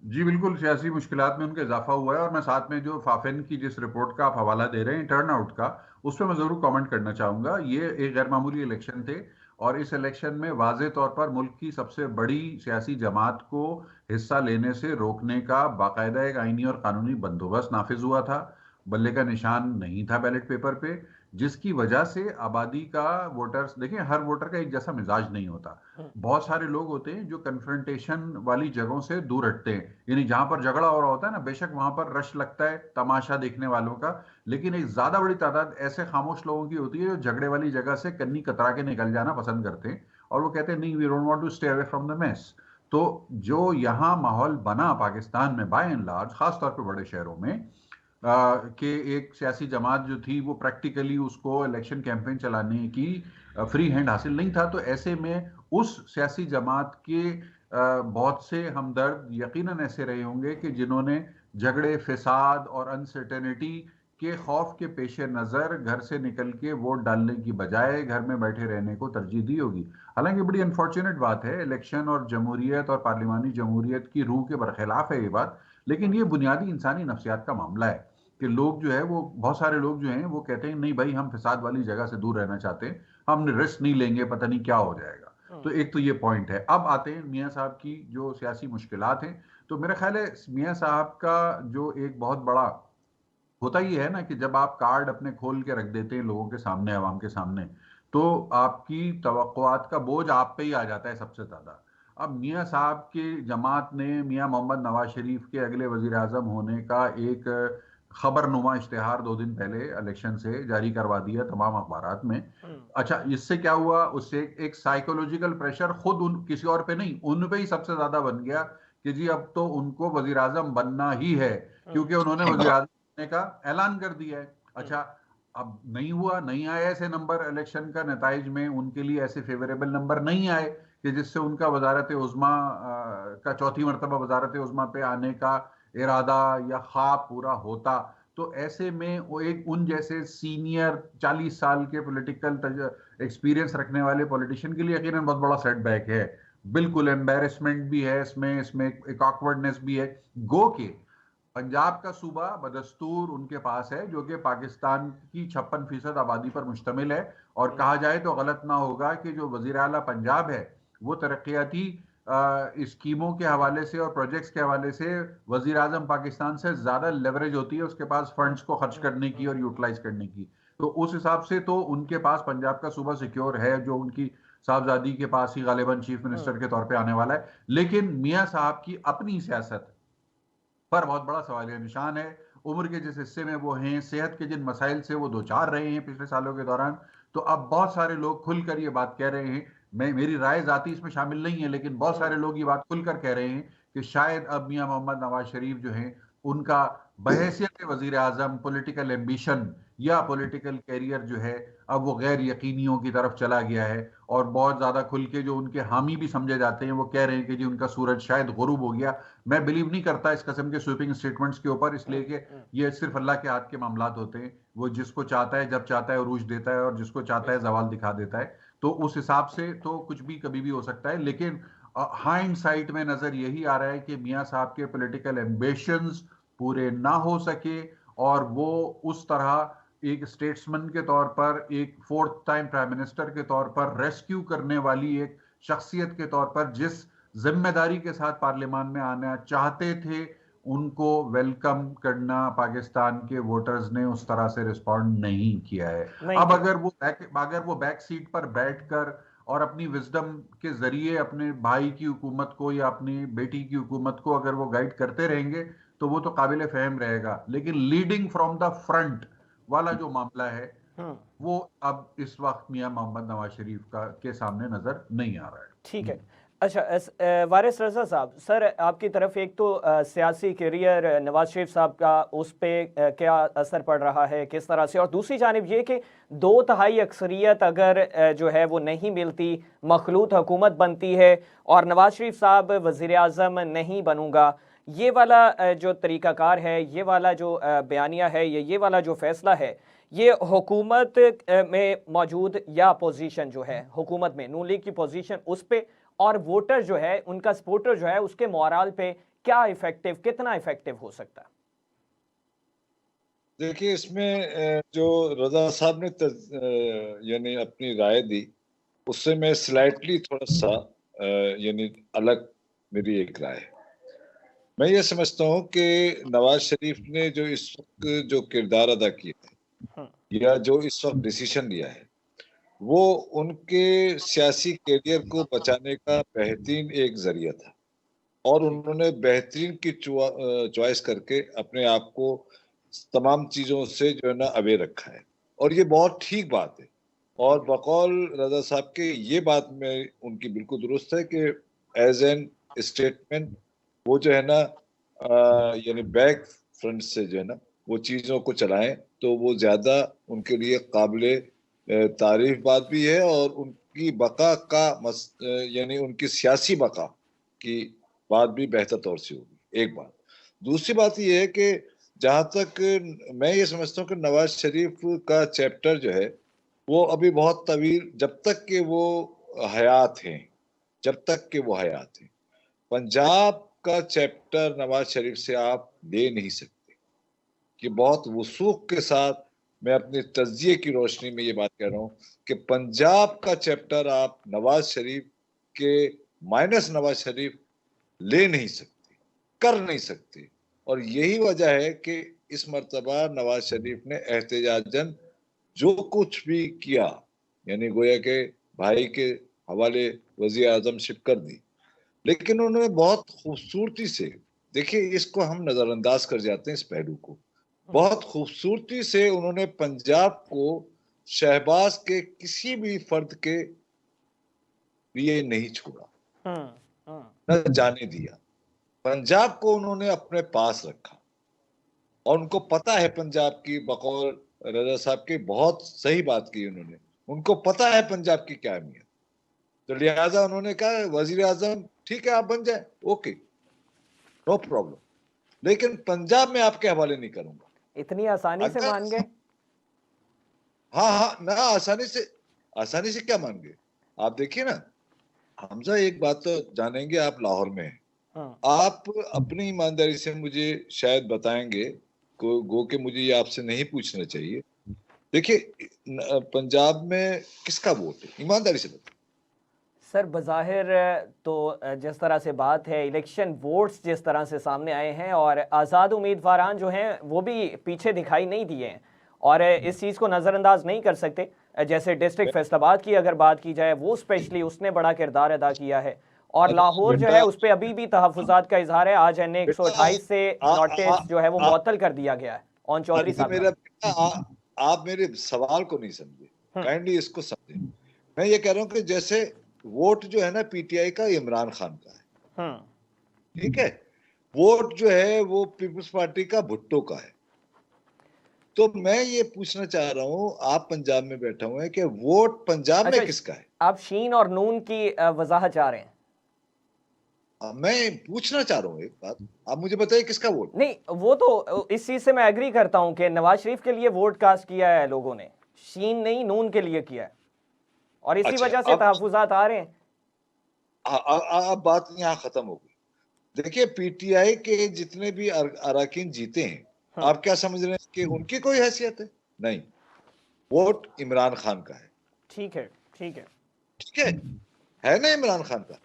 जी बिल्कुल, सियासी मुश्किलात में उनका इजाफा हुआ है, और मैं साथ में जो फाफिन की जिस रिपोर्ट का आप हवाला दे रहे हैं टर्नआउट का, उस पर मैं जरूर कमेंट करना चाहूंगा। ये एक गैर मामूली इलेक्शन थे, और इस इलेक्शन में वाज़े तौर पर मुल्क की सबसे बड़ी सियासी जमात को हिस्सा लेने से रोकने का बाकायदा एक आईनी और कानूनी बंदोबस्त नाफिज हुआ था। बल्ले का निशान नहीं था बैलेट पेपर पे, जिसकी वजह से आबादी का वोटर्स, देखिए हर वोटर का एक जैसा मिजाज नहीं होता। बहुत सारे लोग होते हैं जो कन्फ्रंटेशन वाली जगहों से दूर हटते हैं, यानी जहां पर झगड़ा हो रहा होता है ना, बेशक वहां पर रश लगता है तमाशा देखने वालों का, लेकिन एक ज्यादा बड़ी तादाद ऐसे खामोश लोगों की होती है जो झगड़े वाली जगह से कन्नी कतरा के निकल जाना पसंद करते हैं, और वो कहते हैं नहीं, we don't want to stay away from the mess. तो जो यहाँ माहौल बना पाकिस्तान में बाय एंड लार्ज, खासतौर पर बड़े शहरों में, कि एक सियासी जमात जो थी वो प्रैक्टिकली उसको इलेक्शन कैंपेन चलाने की फ्री हैंड हासिल नहीं था। तो ऐसे में उस सियासी जमात के बहुत से हमदर्द यकीनन ऐसे रहे होंगे कि जिन्होंने झगड़े, फिसाद और अनसर्टेनिटी के खौफ के पेश नज़र घर से निकल के वोट डालने की बजाय घर में बैठे रहने को तरजीह दी होगी। हालांकि बड़ी अनफॉर्चुनेट बात है, इलेक्शन और जमहूरियत और पार्लिमानी जमहूरियत की रूह के बरखिलाफ है ये बात, लेकिन ये बुनियादी इंसानी नफ्सियात का मामला है कि लोग जो है वो, बहुत सारे लोग जो हैं वो कहते हैं नहीं भाई, हम फिसाद वाली जगह से दूर रहना चाहते हैं, हम रिस्क नहीं लेंगे, पता नहीं क्या हो जाएगा। तो एक तो ये पॉइंट है। अब आते हैं मियाँ साहब की जो सियासी मुश्किलात हैं। तो मेरा ख्याल है मियाँ साहब का जो एक बहुत बड़ा होता ही है ना कि जब आप कार्ड अपने खोल के रख देते हैं लोगों के सामने, आवाम के सामने, तो आपकी तवक्कुआत का बोझ आप पे ही आ जाता है सबसे ज्यादा। अब मियाँ साहब की जमात ने मियाँ मोहम्मद नवाज शरीफ के अगले वजीर आजम होने का एक खबरनुमा इश्तिहार 2 दिन पहले इलेक्शन से जारी करवा दिया तमाम अखबारात में। अच्छा, इससे क्या हुआ? उससे एक साइकोलॉजिकल प्रेशर खुद उन किसी और पे नहीं, उन पे ही सबसे ज्यादा बन गया कि जी अब तो उनको वजीर आजम बनना ही है, क्योंकि उन्होंने वजीर आजम बनने का ऐलान कर दिया है। अच्छा, अब नहीं हुआ, नहीं आए ऐसे नंबर इलेक्शन का नताइज में, उनके लिए ऐसे फेवरेबल नंबर नहीं आए कि जिससे उनका वजारत उज़्मा का चौथी मरतबा वजारत उज़्मा पे आने का इरादा या ख्वाब पूरा होता। तो ऐसे में वो एक उन जैसे सीनियर 40 साल के पॉलिटिकल एक्सपीरियंस रखने वाले पॉलिटिशियन के लिए यकीनन बहुत बड़ा सेटबैक है। बिल्कुल एम्बेरसमेंट भी है इसमें एक ऑकवर्डनेस भी है। गो के पंजाब का सूबा बदस्तूर उनके पास है जो कि पाकिस्तान की 56% आबादी पर मुश्तमिल है, और कहा जाए तो गलत ना होगा कि जो वजीर आला पंजाब है वो तरक्याती स्कीमों के हवाले से और प्रोजेक्ट्स के हवाले से वजीर आजम पाकिस्तान से ज्यादा लेवरेज होती है उसके पास फंड्स को खर्च करने की और यूटिलाइज करने की। तो उस हिसाब से तो उनके पास पंजाब का सूबा सिक्योर है, जो उनकी साहबजादी के पास ही गालिबन चीफ मिनिस्टर के तौर पे आने वाला है। लेकिन मियाँ साहब की अपनी सियासत पर बहुत बड़ा सवालिया निशान है। उम्र के जिस हिस्से में वो हैं, सेहत के जिन मसाइल से वो दो चार रहे हैं पिछले सालों के दौरान, तो अब बहुत सारे लोग खुलकर ये बात कह रहे हैं, मेरी राय जाती इसमें शामिल नहीं है, लेकिन बहुत सारे लोग ये बात खुलकर कह रहे हैं कि शायद अब मियाँ मोहम्मद नवाज शरीफ जो हैं उनका बहैसियत वजीर आजम पॉलिटिकल एम्बिशन या पॉलिटिकल कैरियर जो है अब वो गैर यकीनियों की तरफ चला गया है। और बहुत ज्यादा खुल के जो उनके हामी भी समझे जाते हैं वो कह रहे हैं कि जी उनका सूरज शायद गुरूब हो गया। मैं बिलीव नहीं करता इस किस्म के स्वीपिंग स्टेटमेंट्स के ऊपर, इसलिए कि ये सिर्फ अल्लाह के हाथ के मामलात होते हैं। वो जिसको चाहता है जब चाहता है उरूज देता है और जिसको चाहता है जवाल दिखा देता है। तो उस हिसाब से तो कुछ भी कभी भी हो सकता है। लेकिन हाइंडसाइट में नजर यही आ रहा है कि मियाँ साहब के पॉलिटिकल एम्बिशंस पूरे ना हो सके और वो उस तरह एक स्टेट्समैन के तौर पर, एक 4th टाइम प्राइम मिनिस्टर के तौर पर, रेस्क्यू करने वाली एक शख्सियत के तौर पर जिस जिम्मेदारी के साथ पार्लियामान में आना चाहते थे, उनको वेलकम करना पाकिस्तान के वोटर्स ने उस तरह से रिस्पॉन्ड नहीं किया है। अब अगर वो बैक सीट पर बैठकर और अपनी विजडम के जरिए अपने भाई की हुकूमत को या अपनी बेटी की हुकूमत को अगर वो गाइड करते रहेंगे तो वो तो काबिल फहम रहेगा। लेकिन लीडिंग फ्रॉम द फ्रंट वाला जो मामला है वो अब इस वक्त मियाँ मोहम्मद नवाज शरीफ के सामने नजर नहीं आ रहा है। ठीक है। अच्छा, वारिस रजा साहब, सर आपकी तरफ एक तो सियासी करियर नवाज शरीफ साहब का उस पर क्या असर पड़ रहा है, किस तरह से, और दूसरी जानिब ये कि 2/3 अक्सरियत अगर जो है वो नहीं मिलती, मखलूत हुकूमत बनती है और नवाज शरीफ साहब वज़ीर आज़म नहीं बनूंगा, ये वाला जो तरीक़ाकार है, ये वाला जो बयानिया है, ये वाला जो फैसला है, ये हुकूमत में मौजूद या अपोजिशन जो है हुकूमत में नून लीग की पोजीशन उस पे और वोटर जो है उनका सपोर्टर जो है उसके मोरल पे क्या इफेक्टिव, कितना इफेक्टिव हो सकता है? देखिए, इसमें जो रजा साहब ने यानी अपनी राय दी उससे मैं स्लाइटली थोड़ा सा यानी अलग मेरी एक राय है। मैं ये समझता हूँ कि नवाज शरीफ ने जो इस वक्त जो किरदार अदा किया है या जो इस वक्त डिसीजन लिया है वो उनके सियासी कैरियर को बचाने का बेहतरीन एक जरिया था और उन्होंने बेहतरीन की चॉइस करके अपने आप को तमाम चीजों से जो है ना अवेयर रखा है और ये बहुत ठीक बात है। और बकौल रजा साहब के ये बात में उनकी बिल्कुल दुरुस्त है कि एज एन स्टेटमेंट वो जो है ना यानी बैक फ्रंट से जो है ना वो चीजों को चलाएं तो वो ज्यादा उनके लिए काबिले तारीफ बात भी है और उनकी बका का यानी उनकी सियासी बका की बात भी बेहतर तौर से होगी। एक बात। दूसरी बात ये है कि जहां तक मैं ये समझता हूँ कि नवाज शरीफ का चैप्टर जो है वो अभी बहुत तवील, जब तक कि वो हयात हैं, पंजाब का चैप्टर नवाज शरीफ से आप ले नहीं सकते। कि बहुत वसूख के साथ मैं अपने तज्जिए की रोशनी में ये बात कह रहा हूँ कि पंजाब का चैप्टर आप नवाज शरीफ के माइनस नवाज शरीफ ले नहीं सकती, कर नहीं सकती। और यही वजह है कि इस मर्तबा नवाज शरीफ ने एहतजाजन जो कुछ भी किया, यानी गोया के भाई के हवाले वजीर आजमशिप कर दी, लेकिन उन्होंने बहुत खूबसूरती से, देखिए इसको हम नजरअंदाज कर जाते हैं इस पहलू को, बहुत खूबसूरती से उन्होंने पंजाब को शहबाज के किसी भी फर्द के लिए नहीं छोड़ा, न जाने दिया। पंजाब को उन्होंने अपने पास रखा और उनको पता है पंजाब की, बकौल रजा साहब की बहुत सही बात की उन्होंने, उनको पता है पंजाब की क्या अहमियत। तो लिहाजा उन्होंने कहा वजीर आजम ठीक है आप बन जाए, ओके नो प्रॉब्लम, लेकिन पंजाब में आपके हवाले नहीं करूंगा। इतनी आसानी से मान गए? हाँ हाँ ना, आसानी से क्या मान गए? आप देखिए ना हमजा, एक बात तो जानेंगे, आप लाहौर में हैं, आप अपनी ईमानदारी से मुझे शायद बताएंगे, गो के मुझे ये आपसे नहीं पूछना चाहिए। देखिए पंजाब में किसका वोट है, ईमानदारी से बताइए। सर बज़ाहिर तो जिस तरह से बात है, इलेक्शन वोट्स जिस तरह से सामने आए हैं और आज़ाद उम्मीदवारान जो हैं वो भी पीछे दिखाई नहीं दिए हैं और इस चीज़ को नज़रअंदाज नहीं कर सकते। जैसे डिस्ट्रिक्ट फैसलाबाद की अगर बात की जाए, वो स्पेशली उसने बड़ा किरदार अदा किया है और लाहौर जो है उस पर अभी भी तहफ़्फ़ुज़ात का इजहार है। आज NA 128 से नोटिस जो है वो मुअत्तल कर दिया गया है ऑन चौधरी साहब। आप मेरे सवाल को नहीं समझे, काइंडली इसको समझे। मैं ये कह रहा हूँ कि जैसे वोट जो है ना PTI का इमरान खान का है, ठीक है, वोट जो है वो पीपल्स पार्टी का भुट्टो का है। तो मैं ये पूछना चाह रहा हूँ, आप पंजाब में बैठे हुए हैं, कि वोट पंजाब में किसका है? आप शीन और नून की वजाहत चाह रहे हैं? मैं पूछना चाह रहा हूँ एक बात, आप मुझे बताइए किसका वोट? नहीं, वो तो इस चीज से मैं एग्री करता हूँ कि नवाज शरीफ के लिए वोट कास्ट किया है लोगों ने, शीन नहीं नून के लिए किया है और इसी वजह से तहफुजात आ रहे हैं। अब बात यहाँ खत्म हो गई। देखिए PTI के जितने भी अरकान जीते हैं, आप क्या समझ रहे हैं कि उनकी कोई हैसियत है? नहीं, वोट इमरान खान का है। ठीक है, ठीक है, ठीक है ना, इमरान खान का,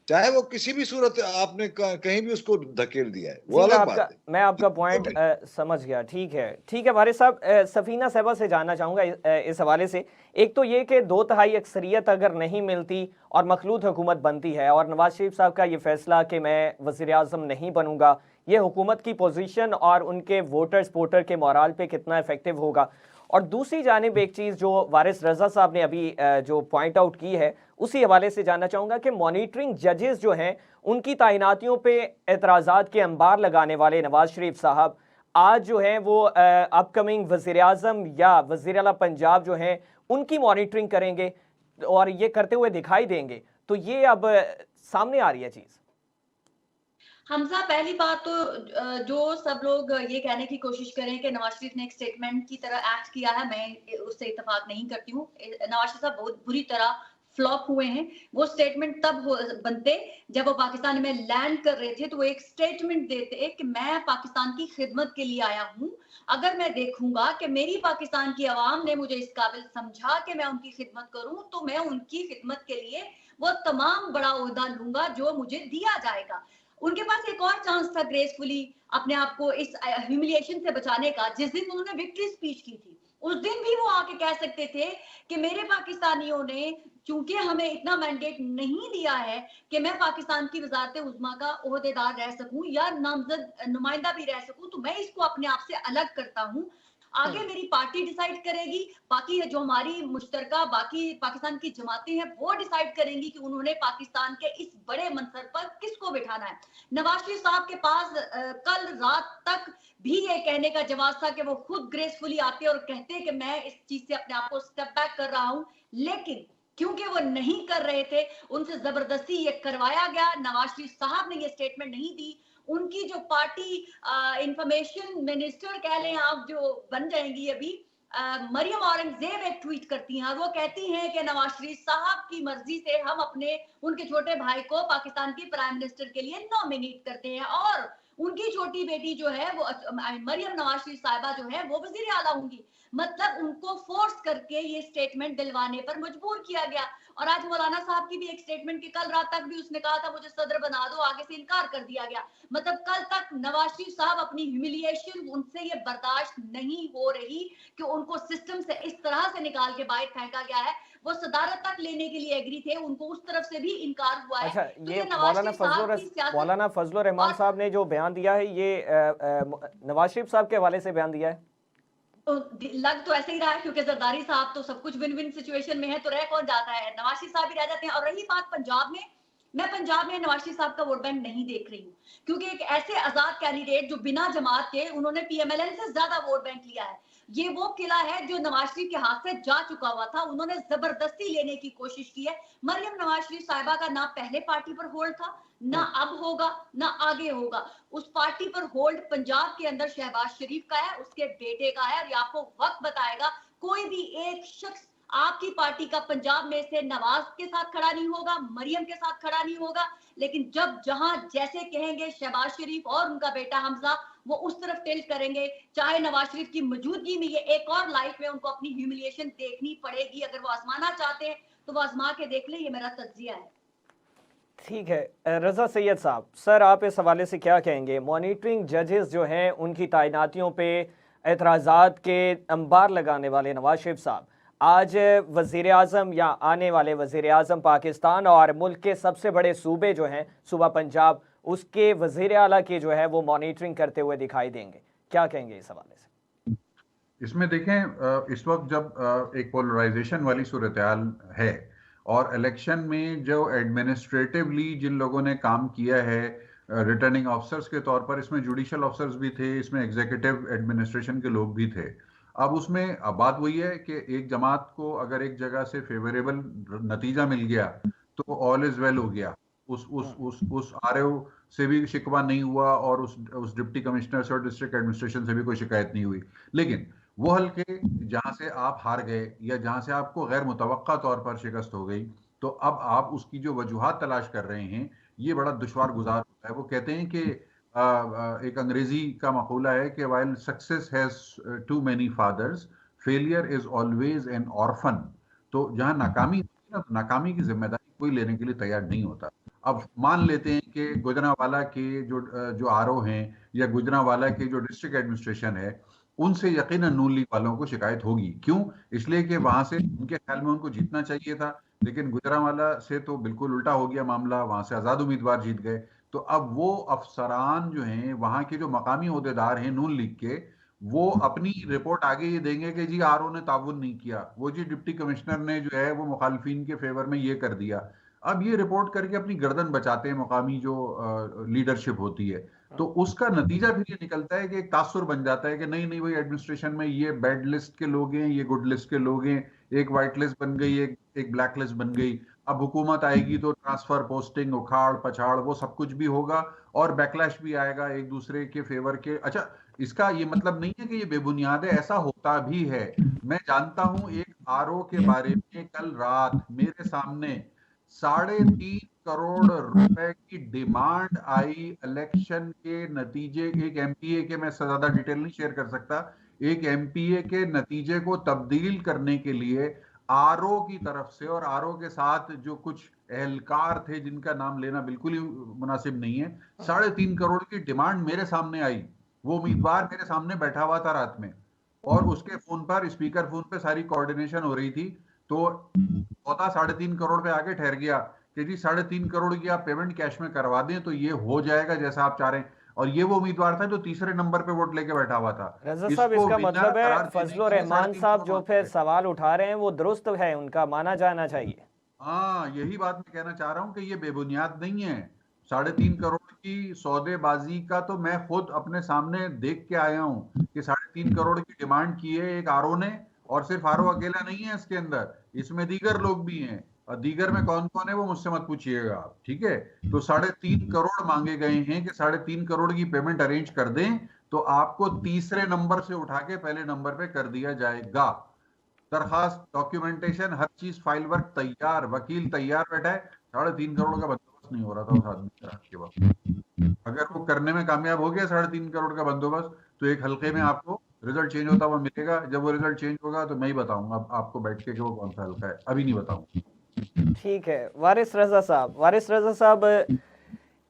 चाहे वो किसी भी सूरत आपने कहीं भी उसको धकेल दिया है, वो अलग बात है। मैं आपका पॉइंट समझ गया। ठीक है, ठीक है वारिस साहब, सफीना साहबा से जानना चाहूँगा इस हवाले से। एक तो ये कि 2/3 अक्सरियत अगर नहीं मिलती और मखलूत हुकूमत बनती है और नवाज शरीफ साहब का ये फैसला कि मैं वज़ीर आज़म नहीं बनूंगा, ये हुकूमत की पोजीशन और उनके वोटर सपोर्टर के मोराल पे कितना इफेक्टिव होगा। और दूसरी जानिब एक चीज़ जो वारिस रज़ा साहब ने अभी जो पॉइंट आउट की है, उसी हवाले से जानना चाहूँगा कि मॉनिटरिंग जजेस जो हैं उनकी तैनातियों पे एतराज़ात के अंबार लगाने वाले नवाज शरीफ साहब आज जो हैं वो अपकमिंग वज़ीर आज़म या वज़ीर आला पंजाब जो हैं उनकी मॉनिटरिंग करेंगे और ये करते हुए दिखाई देंगे। तो ये अब सामने आ रही है चीज़। हमजा, पहली बात तो जो सब लोग ये कहने की कोशिश करें कि नवाज शरीफ ने एक स्टेटमेंट की तरह एक्ट किया है, मैं उससे इत्तेफाक नहीं करती हूँ। नवाज शरीफ साहब बहुत बुरी तरह फ्लॉप हुए हैं। वो स्टेटमेंट तब बनते जब वो पाकिस्तान में लैंड कर रहे थे, तो वो एक स्टेटमेंट देते कि मैं पाकिस्तान की खिदमत के लिए आया हूँ। अगर मैं देखूंगा कि मेरी पाकिस्तान की आवाम ने मुझे इस काबिल समझा कि मैं उनकी खिदमत करूं, तो मैं उनकी खिदमत के लिए वो तमाम बड़ा ओहदा लूंगा जो मुझे दिया जाएगा। उनके पास एक और चांस था ग्रेसफुली अपने आप को इस ह्यूमिलिएशन से बचाने का। जिस दिन उन्होंने विक्ट्री स्पीच की थी, उस दिन भी वो आके कह सकते थे कि मेरे पाकिस्तानियों ने चूंकि हमें इतना मैंडेट नहीं दिया है कि मैं पाकिस्तान की वजारत उज़्मा का ओहदेदार रह सकूं या नामजद नुमाइंदा भी रह सकूं, तो मैं इसको अपने आप से अलग करता हूं। आगे मेरी पार्टी डिसाइड करेगी, बाकी जो हमारी मुश्तरका बाकी पाकिस्तान की जमातें हैं वो डिसाइड करेंगी कि उन्होंने पाकिस्तान के इस बड़े मंसब पर किसको बिठाना है। नवाज शरीफ साहब के पास कल रात तक भी ये कहने का जवाब था कि वो खुद ग्रेसफुली आते और कहते कि मैं इस चीज से अपने आप को स्टेप बैक कर रहा हूं, लेकिन क्योंकि वो नहीं कर रहे थे, उनसे जबरदस्ती ये करवाया गया। नवाज शरीफ साहब ने ये स्टेटमेंट नहीं दी। उनकी जो पार्टी इंफॉर्मेशन मिनिस्टर कह लें आप, जो बन जाएंगी अभी, मरियम औरंगजेब एक ट्वीट करती हैं और वो कहती हैं कि नवाज शरीफ साहब की मर्जी से हम अपने उनके छोटे भाई को पाकिस्तान के प्राइम मिनिस्टर के लिए नॉमिनेट करते हैं और उनकी छोटी बेटी जो है वो मरियम नवाज शरीफ साहिबा जो है वो वजीर आला होंगी। मतलब उनको फोर्स करके ये स्टेटमेंट दिलवाने पर मजबूर किया गया। और आज मौलाना साहब की भी एक स्टेटमेंट की कल रात तक भी उसने कहा था मुझे सदर बना दो, आगे से इनकार कर दिया गया। मतलब कल तक नवाज शरीफ साहब अपनी ह्यूमिलिएशन, उनसे ये बर्दाश्त नहीं हो रही कि उनको सिस्टम से इस तरह से निकाल के बाहर फेंका गया है। वो सदारत तक लेने के लिए एग्री थे, उनको उस तरफ से भी इनकार हुआ है। अच्छा, तो ये नवाज मौलाना फजलुर रहमान साहब ने जो बयान दिया है, ये नवाज शरीफ साहब के हवाले से बयान दिया है। तो लग तो ऐसे ही रहा है, क्योंकि जरदारी साहब तो सब कुछ विन विन सिचुएशन में है, तो रह कौन जाता है, नवाज शरीफ साहब ही रह जाते हैं। और रही बात पंजाब में, मैं पंजाब में नवाज शरीफ साहब का वोट बैंक नहीं देख रही हूँ, क्योंकि एक ऐसे आजाद कैंडिडेट जो बिना जमात के, उन्होंने पीएमएलएन से ज्यादा वोट बैंक लिया है। ये वो किला है जो नवाज शरीफ के हाथ से जा चुका हुआ था, उन्होंने जबरदस्ती लेने की कोशिश की है। मरियम नवाज शरीफ साहिबा का ना पहले पार्टी पर होल्ड था, ना अब होगा, ना आगे होगा। उस पार्टी पर होल्ड पंजाब के अंदर शहबाज शरीफ का है, उसके बेटे का है। और आपको वक्त बताएगा, कोई भी एक शख्स आपकी पार्टी का पंजाब में से नवाज के साथ खड़ा नहीं होगा, मरियम के साथ खड़ा नहीं होगा। लेकिन जब जहां जैसे कहेंगे शहबाज शरीफ और उनका बेटा हमजा, वो उस तरफ टिल्ट करेंगे। चाहे नवाज शरीफ की मौजूदगी में ये एक और लाइफ में उनको अपनी ह्यूमिलिएशन देखनी पड़ेगी। अगर वो आजमाना चाहते हैं तो वो आजमा के देख ले, ये मेरा तज्जिया है। ठीक है, रजा सैयद साहब, सर आप इस हवाले से क्या कहेंगे? मॉनिटरिंग जजेस जो हैं उनकी तैनातियों पे एतराज़ात के अंबार लगाने वाले नवाज शरीफ साहब आज वज़ीर आज़म या आने वाले वज़ीर आज़म पाकिस्तान और मुल्क के सबसे बड़े सूबे जो हैं, सूबा पंजाब, उसके वज़ीर आला की जो है वो मॉनिटरिंग करते हुए दिखाई देंगे, क्या कहेंगे इस हवाले से? इसमें देखें, इस वक्त जब एक पोलराइजेशन वाली सूरत-ए-हाल है और इलेक्शन में जो एडमिनिस्ट्रेटिवली जिन लोगों ने काम किया है रिटर्निंग ऑफिसर्स के तौर पर, इसमें जुडिशियल ऑफिसर्स भी थे, इसमें एग्जीक्यूटिव एडमिनिस्ट्रेशन के लोग भी थे। अब उसमें बात वही है कि एक जमात को अगर एक जगह से फेवरेबल नतीजा मिल गया तो ऑल इज वेल हो गया, उस आरओ से भी शिकवा नहीं हुआ और उस डिप्टी कमिश्नर से और डिस्ट्रिक्ट एडमिनिस्ट्रेशन से भी कोई शिकायत नहीं हुई। लेकिन वो हल्के जहां से आप हार गए या जहां से आपको गैर मुतवक्का तौर पर शिकस्त हो गई, तो अब आप उसकी जो वजूहात तलाश कर रहे हैं, ये बड़ा दुश्वार गुजार होता है। वो कहते हैं कि एक अंग्रेजी का मकूला है कि while success has too many fathers, failure is always an orphan। तो जहां नाकामी होती है ना, नाकामी की जिम्मेदारी कोई लेने के लिए तैयार नहीं होता। अब मान लेते हैं कि गुजरांवाला के जो आरओ हैं या गुजरांवाला के जो डिस्ट्रिक्ट एडमिनिस्ट्रेशन है, उनसे यकीनन नून लीग वालों को शिकायत होगी। क्यों? इसलिए कि वहां से उनके ख्याल में उनको जीतना चाहिए था, लेकिन गुजरांवाला से तो बिल्कुल उल्टा हो गया मामला, वहां से आजाद उम्मीदवार जीत गए। तो अब वो अफसरान जो हैं, वहां के जो मकामी ओहदेदार हैं नून लीग के, वो अपनी रिपोर्ट आगे ये देंगे कि जी आरओ ने ताउन नहीं किया, वो जी डिप्टी कमिश्नर ने जो है वो मुखालिफिन के फेवर में ये कर दिया। अब ये रिपोर्ट करके अपनी गर्दन बचाते हैं मकामी जो लीडरशिप होती है। तो उसका नतीजा फिर ये निकलता है कि एक तासुर बन जाता है कि नहीं नहीं भाई एडमिनिस्ट्रेशन में ये बैड लिस्ट के लोग हैं, ये गुड लिस्ट के लोग हैं, एक व्हाइट लिस्ट बन गई, एक ब्लैक लिस्ट बन गई। अब हुकूमत आएगी तो ट्रांसफर, पोस्टिंग, उखाड़ पछाड़ वो सब कुछ भी होगा और बैकलैश भी आएगा एक दूसरे के फेवर के। अच्छा, इसका ये मतलब नहीं है कि ये बेबुनियाद है, ऐसा होता भी है। मैं जानता हूं एक आरओ के बारे में कल रात मेरे सामने 3.5 करोड़ रुपए की डिमांड आई इलेक्शन के नतीजे, एक एमपीए के, मैं ज्यादा डिटेल नहीं शेयर कर सकता, एक एमपीए के नतीजे को तब्दील करने के लिए आरओ की तरफ से और आरओ के साथ जो कुछ एहलकार थे जिनका नाम लेना बिल्कुल ही मुनासिब नहीं है, 3.5 करोड़ की डिमांड मेरे सामने आई। वो उम्मीदवार मेरे सामने बैठा हुआ था रात में और उसके फोन पर, स्पीकर फोन पे सारी कोऑर्डिनेशन हो रही थी। तो 3.5 करोड़ पे आके ठहर गया कि जी 3.5 करोड़ की आप पेमेंट कैश में करवा दें तो ये हो जाएगा जैसा आप चाह रहे हैं। और ये वो उम्मीदवार था जो तीसरे नंबर पे वोट लेके बैठा हुआ था। रजा साहब, इसका मतलब है फजलुर रहमान साहब जो फिर सवाल उठा रहे हैं वो दुरुस्त है, उनका माना जाना चाहिए। हाँ, यही बात मैं कहना चाह रहा हूँ कि ये बेबुनियाद नहीं है। 3.5 करोड़ की सौदेबाजी का तो मैं खुद अपने सामने देख के आया हूँ कि 3.5 करोड़ की डिमांड की है एक आरओ ने, और सिर्फ आरओ अकेला नहीं है इसके अंदर, इसमें दीगर लोग भी हैं। और दीगर में कौन कौन है वो मुझसे मत पूछिएगा आप, ठीक है? तो 3.5 करोड़ मांगे गए हैं कि 3.5 करोड़ की पेमेंट अरेंज कर दें तो आपको तीसरे नंबर से उठा के पहले नंबर पे कर दिया जाएगा। दरखास्त, डॉक्यूमेंटेशन, हर चीज, फाइल वर्क तैयार, वकील तैयार बैठा है। 3.5 करोड़ का बंदोबस्त नहीं हो रहा था उस आदमी के वक्त। अगर वो करने में कामयाब हो गया 3.5 करोड़ का बंदोबस्त, तो एक हल्के में आपको रिजल्ट चेंज होता हुआ मिलेगा। जब वो रिजल्ट चेंज होगा तो मैं ही बताऊंगा आपको बैठ के कि वो कौन सा हल्का है, अभी नहीं बताऊंगा। ठीक है वारिस रजा साहब, वारिस रजा साहब,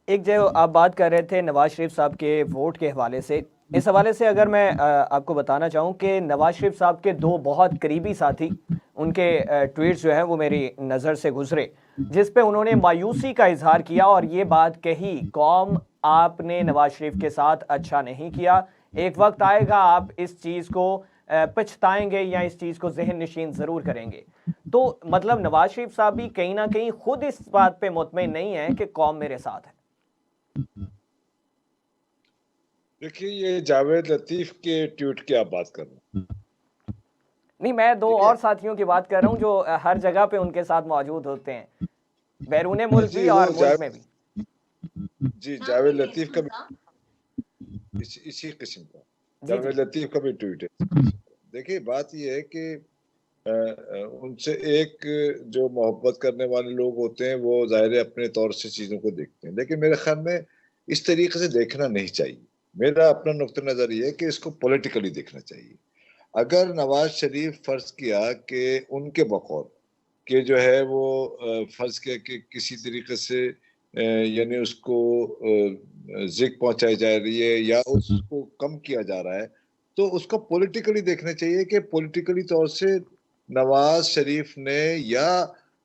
एक जो आप बात कर रहे थे नवाज शरीफ साहब के वोट के हवाले से, इस हवाले से अगर मैं आपको बताना चाहूँ कि नवाज शरीफ साहब के दो बहुत करीबी साथी, उनके ट्वीट्स जो हैं वो मेरी नज़र से गुजरे, जिस पे उन्होंने मायूसी का इजहार किया और ये बात कही, कौम आपने नवाज शरीफ के साथ अच्छा नहीं किया, एक वक्त आएगा आप इस चीज़ को पछताएंगे या इस चीज़ को जहन नशीन ज़रूर करेंगे। तो मतलब नवाज शरीफ साहब भी कहीं ना कहीं खुद इस बात पे मुतमईन नहीं है कि कौम मेरे साथ है। देखिए, ये जावेद लतीफ के ट्वीट की आप बात कर रहे हैं। नहीं, मैं दो ठीक है। और साथियों की बात कर रहा हूँ जो हर जगह पे उनके साथ मौजूद होते हैं, बैरून मुल्क जी भी वो और मुल्क में भी। जी नाम जावेद नहीं है लतीफ का भी हमजा। इसी किस्म का जी जी जावेद लतीफ का भी ट्वीट है। देखिए, बात ये है कि उनसे एक जो मोहब्बत करने वाले लोग होते हैं वो जाहिर है अपने तौर से चीजों को देखते हैं, लेकिन मेरे ख्याल में इस तरीके से देखना नहीं चाहिए। मेरा अपना नुक्ता नजर ये है कि इसको पॉलिटिकली देखना चाहिए। अगर नवाज शरीफ फर्ज किया कि उनके बकौल कि जो है वो फर्ज किया कि किसी तरीके से यानी उसको जिक पहुंचाई जा रही है या उसको कम किया जा रहा है, तो उसको पॉलिटिकली देखना चाहिए कि पॉलिटिकली तौर से नवाज शरीफ ने या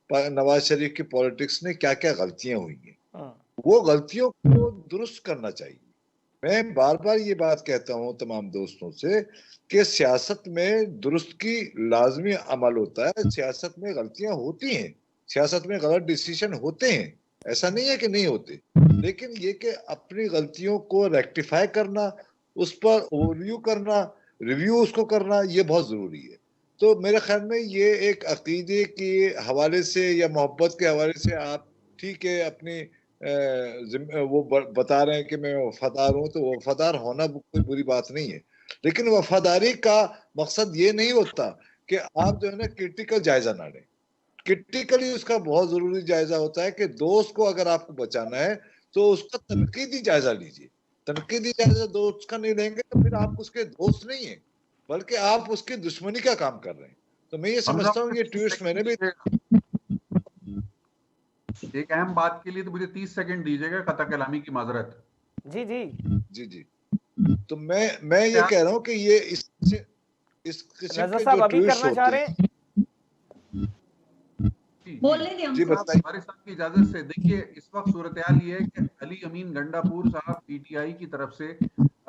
नवाज शरीफ की पॉलिटिक्स ने क्या क्या गलतियां हुई हैं, वो गलतियों को दुरुस्त करना चाहिए। मैं बार बार ये बात कहता हूं तमाम दोस्तों से कि सियासत में दुरुस्त की लाजमी अमल होता है। सियासत में गलतियां होती हैं, सियासत में गलत डिसीजन होते हैं, ऐसा नहीं है कि नहीं होते, लेकिन ये कि अपनी गलतियों को रेक्टिफाई करना, उस पर ओवरव्यू करना, रिव्यू उसको करना, ये बहुत जरूरी है। तो मेरे ख्याल में ये एक अकीदे के हवाले से या मोहब्बत के हवाले से आप ठीक है अपनी वो बता रहे हैं कि मैं वफादार हूं, तो वफादार होना कोई बुरी बात नहीं है, लेकिन वफादारी का मकसद ये नहीं होता कि आप जो है ना क्रिटिकल जायजा ना लें। क्रिटिकली उसका बहुत जरूरी जायजा होता है कि दोस्त को अगर आपको बचाना है तो उसका तनकीदी जायजा लीजिए। तनकीदी जायजा दोस्त का नहीं लेंगे तो फिर आप उसके दोस्त नहीं है, बल्कि आप उसकी दुश्मनी का काम कर रहे हैं। तो मैं ये समझता हूँ, ये ट्वीट्स मैंने भी एक अहम बात के लिए तो मुझे 30 सेकंड दीजिएगा, कता कलामी की माजरत। जी जी जी तो मैं ये कह रहा हूँ कि ये इस किस्म रजा के साहब जो अभी ट्वीट्स करना चाह होते रहे हैं? बोलने दें जी हमको। बताइए। वारिस साहब की इजाजत से देखिए, इस वक्त सूरत हाल ये है कि अली अमीन गंडापुर साहब पीटीआई की तरफ से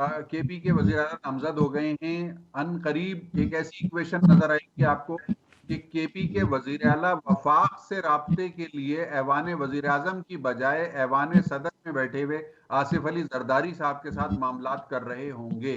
केपी के वजीर आज़म नामजद हो गए हैं। अन करीब एक ऐसी इक्वेशन नजर आएगी आपको कि केपी के वजीर आला वफाक से राब्ते के लिए ऐवान वजीर आजम की बजाय ऐवान सदर में बैठे हुए आसिफ अली जरदारी साहब के साथ मामलात कर रहे होंगे।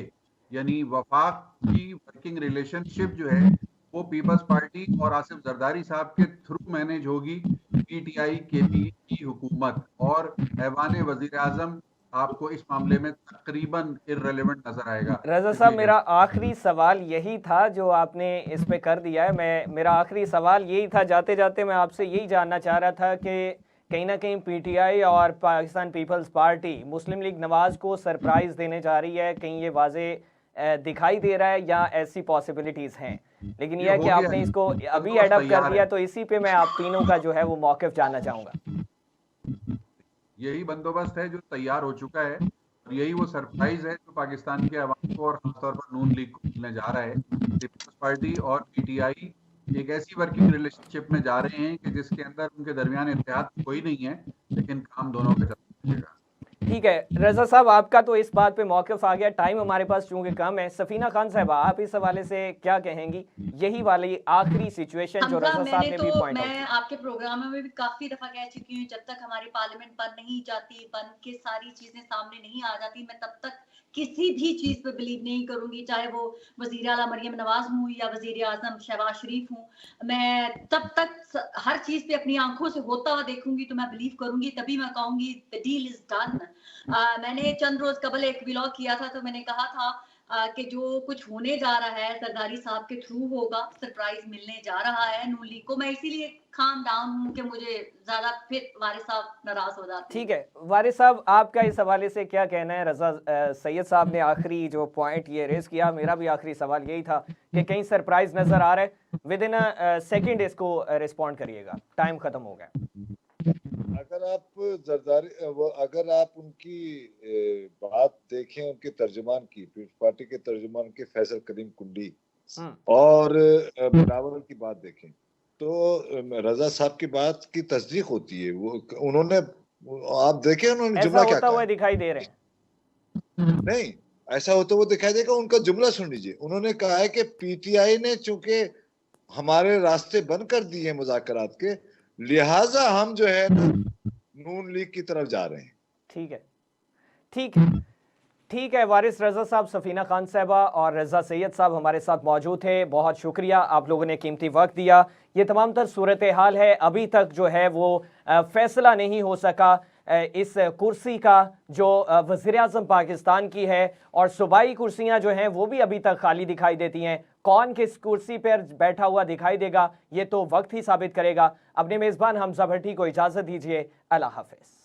यानी वफाक की वर्किंग रिलेशनशिप जो है वो पीपल्स पार्टी और आसिफ जरदारी साहब के थ्रू मैनेज होगी पीटीआई केपी की हुकूमत, और ऐवान वजीर आजम आपको इस मामले में तकरीबन इररिलेवेंट नजर आएगा। रजा साहब, मेरा आखिरी सवाल यही था जो आपने इस पे कर दिया है। मेरा आखिरी सवाल यही था, जाते जाते मैं आपसे यही जानना चाह रहा था कि कहीं ना कहीं पीटीआई और पाकिस्तान पीपल्स पार्टी मुस्लिम लीग नवाज को सरप्राइज देने जा रही है, कहीं ये वाजे दिखाई दे रहा है या ऐसी पॉसिबिलिटीज हैं? लेकिन यह है कि आपने इसको अभी एडप्ट कर दिया, तो इसी पे मैं आप तीनों का जो है वो मौक़िफ़ जानना चाहूँगा। यही बंदोबस्त है जो तैयार हो चुका है, और यही वो सरप्राइज है जो पाकिस्तान के अवाम को और खासतौर पर नून लीग को मिलने जा रहा है। पीपल्स पार्टी और पीटीआई एक ऐसी वर्किंग रिलेशनशिप में जा रहे हैं कि जिसके अंदर उनके दरमियान इत्तेहाद कोई नहीं है, लेकिन काम दोनों का चलता रहेगा। ठीक है रजा साहब, आपका तो इस बात पे मौक़िफ़ आ गया। टाइम हमारे पास चूंकि कम है, सफीना खान साहब आप इस हवाले से क्या कहेंगी? यही वाली आखिरी सिचुएशन जो रजा साहब ने भी पॉइंट आउट मैं की। आपके प्रोग्राम में भी काफी दफा कह चुकी हूँ, जब तक हमारी पार्लियामेंट बंद नहीं जाती, बंद के सारी चीजें सामने नहीं आ जाती, मैं तब तक किसी भी चीज पे बिलीव नहीं करूंगी, चाहे वो वजीर आला मरियम नवाज हूँ या वजीर आजम शहबाज शरीफ हूँ। मैं तब तक हर चीज पे अपनी आंखों से होता हुआ देखूंगी तो मैं बिलीव करूंगी, तभी मैं कहूंगी द डील इज डन। मैंने चंद रोज कबल एक व्लॉग किया था, तो मैंने कहा था कि जो कुछ होने जा रहा है जरदारी साहब के थ्रू होगा, सरप्राइज मिलने जा रहा है नून लीग को। मैं इसीलिए काम डाउन हूँ कि मुझे ज्यादा फिर वारिस साहब नाराज हो जाते हैं। ठीक है वारिस साहब, आपका इस हवाले से क्या कहना है? रजा सैयद साहब ने आखिरी जो पॉइंट ये रेज किया, मेरा भी आखिरी सवाल यही था कि कहीं सरप्राइज नजर आ रहा है। विद इन सेकेंड इसको रिस्पॉन्ड करिएगा, टाइम खत्म हो गया। अगर आप उनकी बात देखें, उनके तर्जुमान की, पीपल्स पार्टी के तर्जुमान के फैसल करीम कुंडी और बिलावल की बात देखें, तो रजा साहब की बात की तस्दीक होती है। वो उन्होंने, आप देखें उन्होंने जुमला क्या कहा। दिखाई दे रहे हैं नहीं, ऐसा होता हुआ दिखाई देगा। उनका जुमला सुन लीजिए। उन्होंने कहा है कि पीटीआई ने चूंकि हमारे रास्ते बंद कर दिए मुज़ाकरात के, लिहाजा हम जो है नून लीग की तरफ जा रहे हैं। ठीक है, ठीक है, ठीक है। वारिस रजा साहब, सफीना खान साहबा और रजा सैयद साहब हमारे साथ मौजूद थे। बहुत शुक्रिया, आप लोगों ने कीमती वक्त दिया। ये तमाम तर सूरत हाल है, अभी तक जो है वो फैसला नहीं हो सका इस कुर्सी का जो वज़ीर-ए-आज़म पाकिस्तान की है, और सूबाई कुर्सियां जो हैं वो भी अभी तक खाली दिखाई देती हैं। कौन किस कुर्सी पर बैठा हुआ दिखाई देगा ये तो वक्त ही साबित करेगा। अपने मेज़बान हमजा भट्टी को इजाज़त दीजिए। अल्लाह हाफ़िज़।